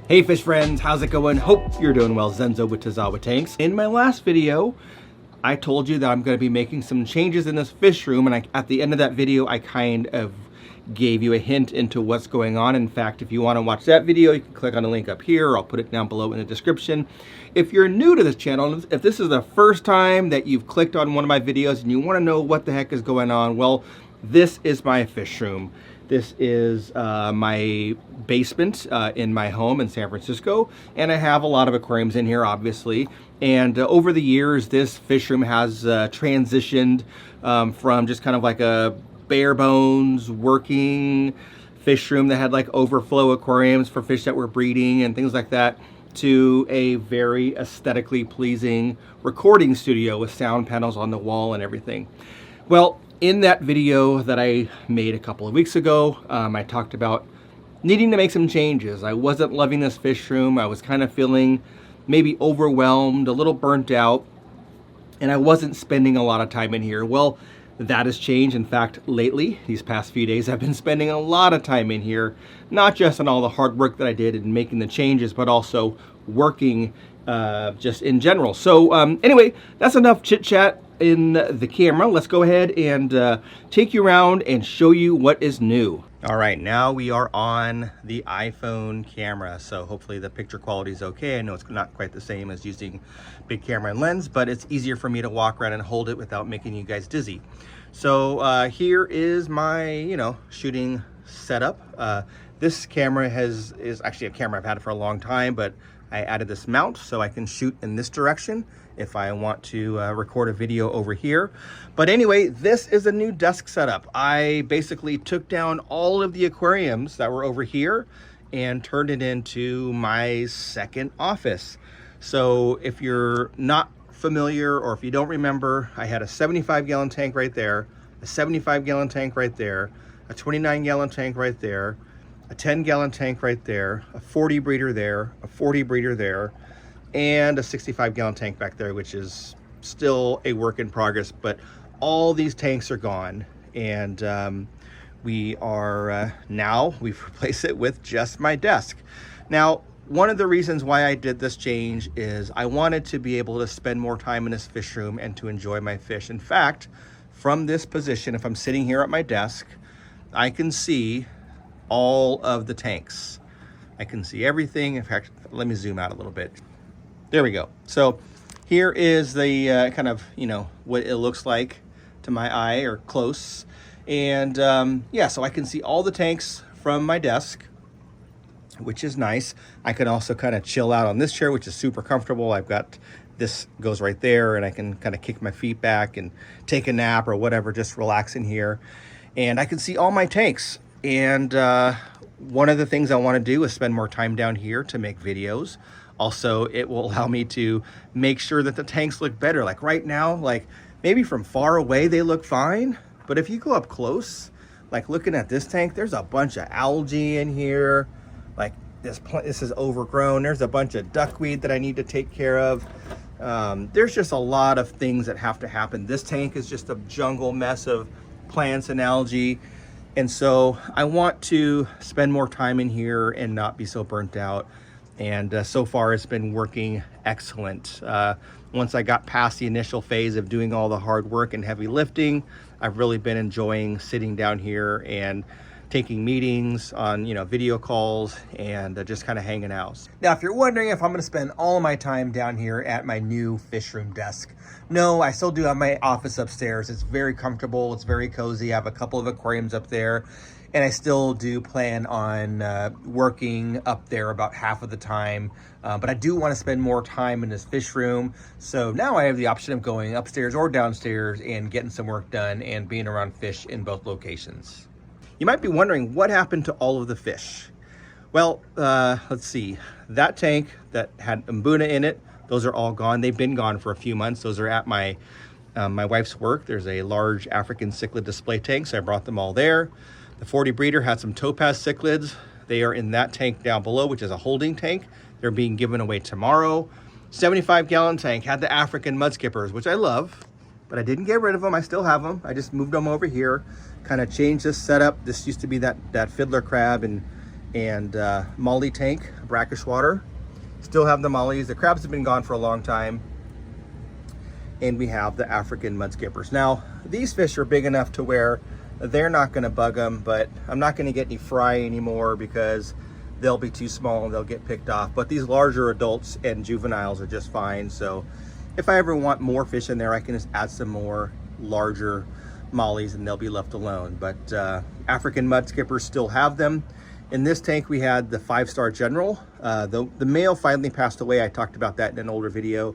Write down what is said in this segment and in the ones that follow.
Hey fish friends, how's it going? Hope you're doing well. Zenzo with Tazawa Tanks. In my last video, I told you that I'm going to be making some changes in this fish room, and at the end of that video, I kind of gave you a hint into what's going on. In fact, if you want to watch that video, you can click on the link up here, or I'll put it down below in the description. If you're new to this channel, if this is the first time that you've clicked on one of my videos and you want to know what the heck is going on, well, this is my fish room. This is my basement in my home in San Francisco, and I have a lot of aquariums in here, obviously. And over the years, this fish room has transitioned from just kind of like a bare bones working fish room that had like overflow aquariums for fish that were breeding and things like that, to a very aesthetically pleasing recording studio with sound panels on the wall and everything. Well, in that video that I made a couple of weeks ago, I talked about needing to make some changes. I wasn't loving this fish room. I was kind of feeling maybe overwhelmed, a little burnt out, and I wasn't spending a lot of time in here. Well, that has changed. In fact, lately, these past few days, I've been spending a lot of time in here, not just on all the hard work that I did in making the changes, but also working just in general. So anyway, that's enough chit chat in the camera. Let's go ahead and take you around and show you what is new. All right, now we are on the iPhone camera, so hopefully the picture quality is okay. I know it's not quite the same as using big camera and lens, but it's easier for me to walk around and hold it without making you guys dizzy. So here is my, shooting setup. This camera is actually a camera I've had for a long time, but I added this mount so I can shoot in this direction if I want to record a video over here. But anyway, this is a new desk setup. I basically took down all of the aquariums that were over here and turned it into my second office. So if you're not familiar, or if you don't remember, I had a 75-gallon tank right there, a 75-gallon tank right there, a 29-gallon tank right there, a 10-gallon tank right there, a 40 breeder there, a 40 breeder there, and a 65-gallon tank back there, which is still a work in progress. But all these tanks are gone, and we've replaced it with just my desk. Now, one of the reasons why I did this change is I wanted to be able to spend more time in this fish room and to enjoy my fish. In fact, from this position, if I'm sitting here at my desk, I can see all of the tanks. I can see everything. In fact, let me zoom out a little bit. There we go. So here is the kind of, what it looks like to my eye, or close. And yeah, so I can see all the tanks from my desk, which is nice. I can also kind of chill out on this chair, which is super comfortable. I've got this goes right there, and I can kind of kick my feet back and take a nap or whatever, just relax in here. And I can see all my tanks. And one of the things I want to do is spend more time down here to make videos. Also, it will allow me to make sure that the tanks look better. Like right now, like maybe from far away they look fine, but if you go up close, like looking at this tank, there's a bunch of algae in here. Like this is overgrown. There's a bunch of duckweed that I need to take care of. There's just a lot of things that have to happen. This tank is just a jungle mess of plants and algae. And so I want to spend more time in here and not be so burnt out. And so far it's been working excellent. Once I got past the initial phase of doing all the hard work and heavy lifting, I've really been enjoying sitting down here and taking meetings on, video calls, and just kind of hanging out. Now, if you're wondering if I'm going to spend all my time down here at my new fish room desk, no, I still do have my office upstairs. It's very comfortable. It's very cozy. I have a couple of aquariums up there, and I still do plan on working up there about half of the time. But I do want to spend more time in this fish room. So now I have the option of going upstairs or downstairs and getting some work done and being around fish in both locations. You might be wondering what happened to all of the fish. Well, let's see. That tank that had Mbuna in it, those are all gone. They've been gone for a few months. Those are at my wife's work. There's a large African cichlid display tank, so I brought them all there. The 40 breeder had some topaz cichlids. They are in that tank down below, which is a holding tank. They're being given away tomorrow. 75-gallon tank had the African mud skippers, which I love, but I didn't get rid of them. I still have them. I just moved them over here, kind of changed this setup. This used to be that fiddler crab, and and molly tank, brackish water. Still have the mollies. The crabs have been gone for a long time. And we have the African mud skippers. Now, these fish are big enough to where they're not gonna bug them, but I'm not gonna get any fry anymore because they'll be too small and they'll get picked off. But these larger adults and juveniles are just fine. So if I ever want more fish in there, I can just add some more larger mollies and they'll be left alone. But African mud skippers still have them. In this tank, we had the 5-star general. The male finally passed away. I talked about that in an older video.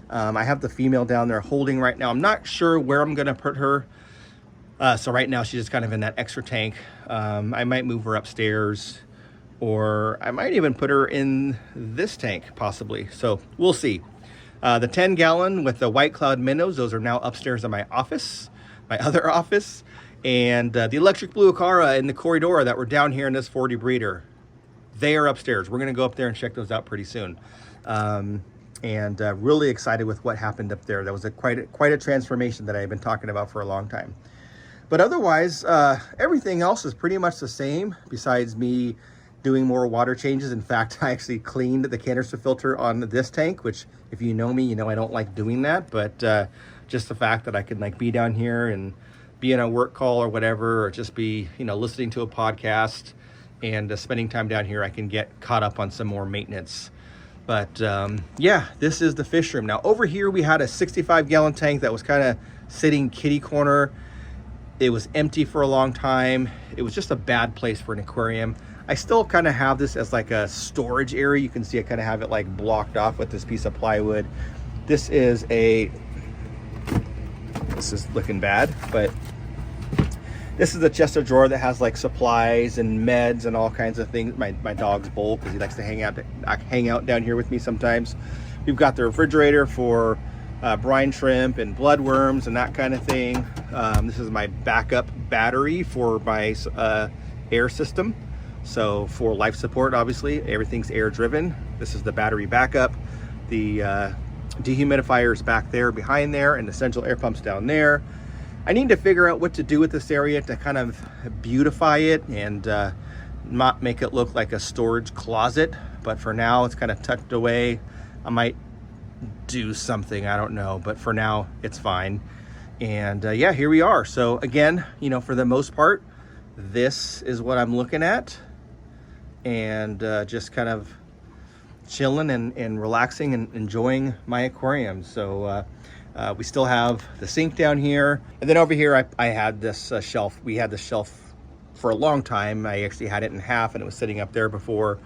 I have the female down there holding right now. I'm not sure where I'm gonna put her. So right now she's just kind of in that extra tank. I might move her upstairs, or I might even put her in this tank possibly. So we'll see. The 10-gallon with the white cloud minnows, those are now upstairs in my office, my other office. And the electric blue acara in the corridor that were down here in this 40 breeder, they are upstairs. We're gonna go up there and check those out pretty soon. And really excited with what happened up there. That was quite a transformation that I've been talking about for a long time. But otherwise, everything else is pretty much the same besides me doing more water changes. In fact, I actually cleaned the canister filter on this tank, which if you know me, you know I don't like doing that. But just the fact that I could like be down here and be in a work call or whatever, or just be, you know, listening to a podcast and spending time down here, I can get caught up on some more maintenance. But yeah, this is the fish room. Now over here, we had a 65-gallon tank that was kind of sitting kitty corner. It was empty for a long time. It was just a bad place for an aquarium. I still kind of have this as like a storage area. You can see I kind of have it like blocked off with this piece of plywood. This is looking bad, but this is a chest of drawer that has like supplies and meds and all kinds of things. My dog's Bull, because he likes to hang out down here with me sometimes. We've got the refrigerator for brine shrimp and bloodworms and that kind of thing. This is my backup battery for my air system. So for life support, obviously, everything's air driven. This is the battery backup. The dehumidifier is back there behind there, and the central air pump's down there. I need to figure out what to do with this area to kind of beautify it and not make it look like a storage closet. But for now, it's kind of tucked away. I might do something, I don't know, but for now, it's fine. And yeah, here we are. So again, you know, for the most part, this is what I'm looking at, and just kind of chilling and relaxing and enjoying my aquarium. So we still have the sink down here. And then over here, I had this shelf. We had this shelf for a long time. I actually had it in half and it was sitting up there before.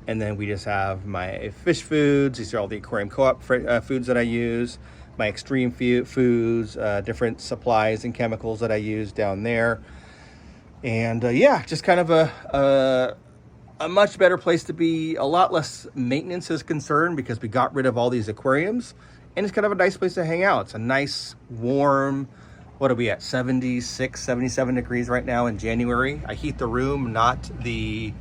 And then we just have my fish foods. These are all the aquarium co-op foods that I use. My extreme foods, different supplies and chemicals that I use down there. And yeah, just kind of a much better place to be. A lot less maintenance is concerned because we got rid of all these aquariums. And it's kind of a nice place to hang out. It's a nice, warm, what are we at, 76, 77 degrees right now in January. I heat the room, not the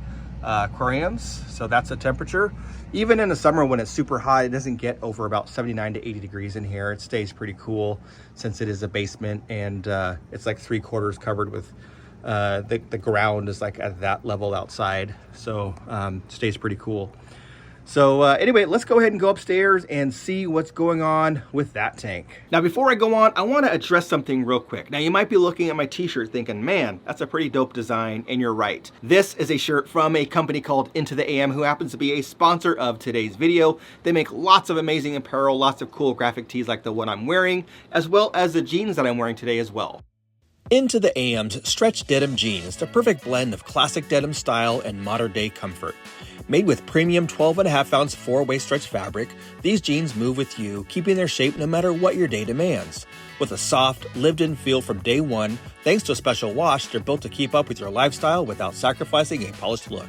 aquariums, so that's the temperature. Even in the summer when it's super hot, it doesn't get over about 79 to 80 degrees in here. It stays pretty cool since it is a basement, and it's like 3/4 covered with, the ground is like at that level outside. So stays pretty cool. So anyway, let's go ahead and go upstairs and see what's going on with that tank. Now, before I go on, I want to address something real quick. Now, you might be looking at my t-shirt thinking, man, that's a pretty dope design, and you're right. This is a shirt from a company called Into the AM, who happens to be a sponsor of today's video. They make lots of amazing apparel, lots of cool graphic tees like the one I'm wearing, as well as the jeans that I'm wearing today as well. Into the AM's stretch denim jeans, the perfect blend of classic denim style and modern day comfort. Made with premium 12.5-ounce 4-way stretch fabric, these jeans move with you, keeping their shape no matter what your day demands. With a soft, lived-in feel from day one, thanks to a special wash, they're built to keep up with your lifestyle without sacrificing a polished look.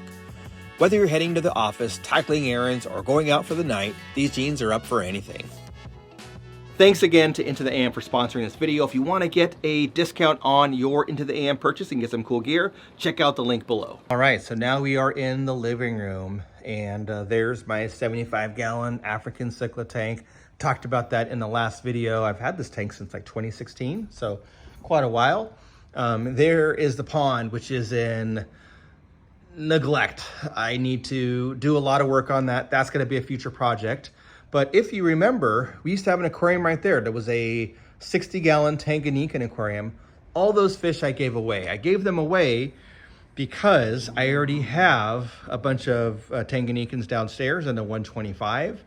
Whether you're heading to the office, tackling errands, or going out for the night, these jeans are up for anything. Thanks again to Into the AM for sponsoring this video. If you want to get a discount on your Into the AM purchase and get some cool gear, check out the link below. All right, so now we are in the living room, and there's my 75-gallon African cichlid tank. Talked about that in the last video. I've had this tank since like 2016, so quite a while. There is the pond, which is in neglect. I need to do a lot of work on that. That's going to be a future project. But if you remember, we used to have an aquarium right there. There was a 60-gallon Tanganyikan aquarium. All those fish I gave away. I gave them away because I already have a bunch of Tanganyikans downstairs in the 125.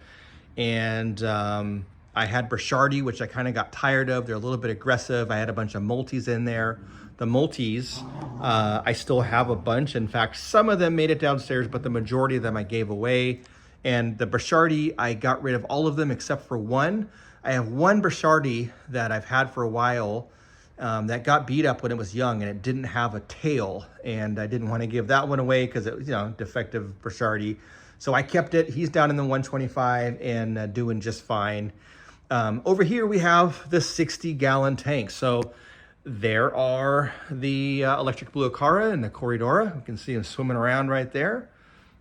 And I had Brashardi, which I kind of got tired of. They're a little bit aggressive. I had a bunch of multis in there. The multis, I still have a bunch. In fact, some of them made it downstairs, but the majority of them I gave away. And the Brashardi, I got rid of all of them except for one. I have one Brashardi that I've had for a while that got beat up when it was young and it didn't have a tail. And I didn't want to give that one away because it was, defective Brashardi. So I kept it. He's down in the 125 and doing just fine. Over here we have the 60-gallon tank. So there are the electric blue acara and the Corridora. You can see them swimming around right there.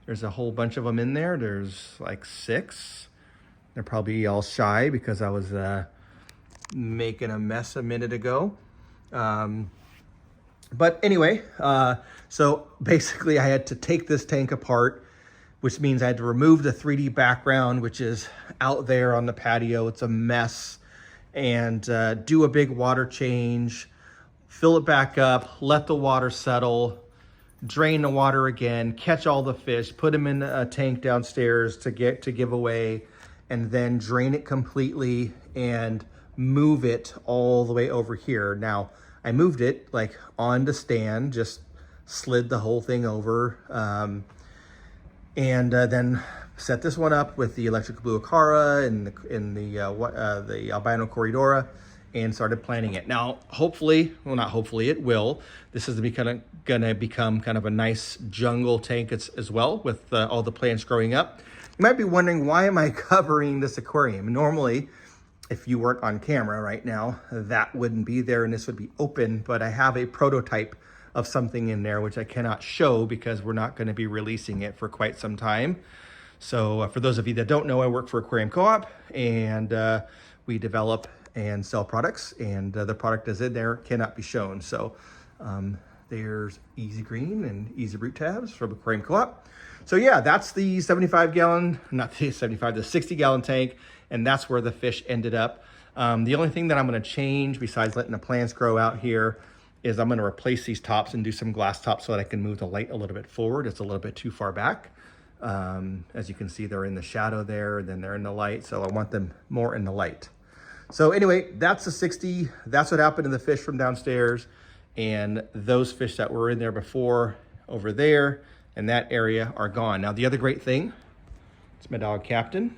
There's a whole bunch of them in there. There's like 6. They're probably all shy because I was making a mess a minute ago. But anyway, so basically I had to take this tank apart, which means I had to remove the 3D background, which is out there on the patio. It's a mess. And do a big water change, fill it back up, let the water settle, drain the water again, catch all the fish, put them in a tank downstairs to give away, and then drain it completely and move it all the way over here. Now, I moved it like on the stand, just slid the whole thing over, and then set this one up with the electric blue acara and the albino corridora, and started planting it. Now, hopefully, well, not hopefully, it will. This is gonna become kind of a nice jungle tank as well with all the plants growing up. You might be wondering, why am I covering this aquarium? Normally, if you weren't on camera right now, that wouldn't be there and this would be open, but I have a prototype of something in there which I cannot show because we're not gonna be releasing it for quite some time. So for those of you that don't know, I work for Aquarium Co-op, and we develop and sell products, and the product is in there, cannot be shown. So there's Easy Green and Easy Root tabs from Aquarium Co-op. So yeah, that's the 75-gallon, not the 75, the 60-gallon tank, and that's where the fish ended up. The only thing that I'm gonna change besides letting the plants grow out here is I'm gonna replace these tops and do some glass tops so that I can move the light a little bit forward. It's a little bit too far back. As you can see, they're in the shadow there, and then they're in the light, so I want them more in the light. So anyway, that's the 60. That's what happened to the fish from downstairs, and those fish that were in there before over there in that area are gone. Now, the other great thing, it's my dog Captain.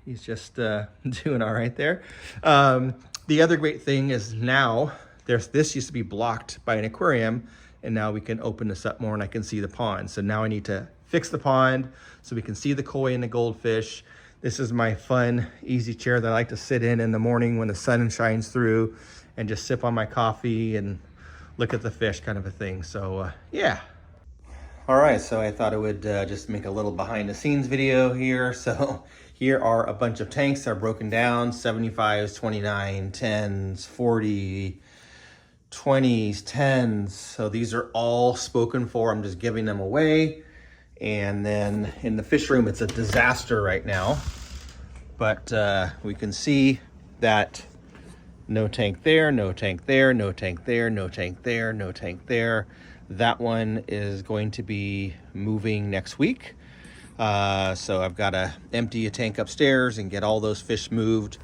He's just doing all right there. The other great thing is now this used to be blocked by an aquarium, and now we can open this up more and I can see the pond. So now I need to fix the pond so we can see the koi and the goldfish. This is my fun, easy chair that I like to sit in the morning when the sun shines through and just sip on my coffee and look at the fish, kind of a thing. So yeah. All right, so I thought I would just make a little behind the scenes video here. So here are a bunch of tanks that are broken down: 75s, 29, 10s, 40, 20s, 10s. So these are all spoken for. I'm just giving them away. And then in the fish room, it's a disaster right now. But we can see that no tank there, no tank there, no tank there, no tank there, no tank there. That one is going to be moving next week. So I've got to empty a tank upstairs and get all those fish moved.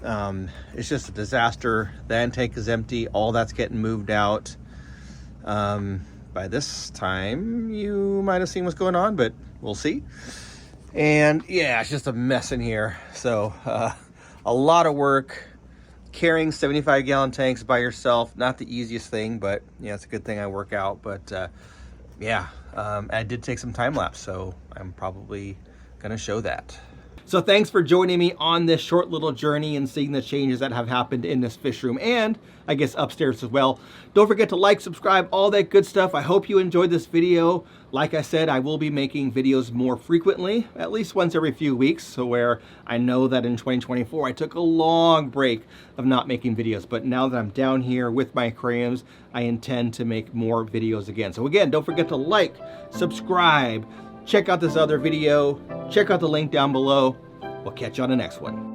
It's just a disaster. The end tank is empty. All that's getting moved out. By this time, you might have seen what's going on, but we'll see. And yeah, it's just a mess in here. So a lot of work. Carrying 75-gallon tanks by yourself, not the easiest thing, but yeah, it's a good thing I work out. But yeah, I did take some time lapse, so I'm probably gonna show that. So thanks for joining me on this short little journey and seeing the changes that have happened in this fish room, and I guess upstairs as well. Don't forget to like, subscribe, all that good stuff. I hope you enjoyed this video. Like I said, I will be making videos more frequently, at least once every few weeks, so where I know that in 2024 I took a long break of not making videos, but now that I'm down here with my aquariums, I intend to make more videos again. So again, don't forget to like, subscribe, check out this other video, check out the link down below. We'll catch you on the next one.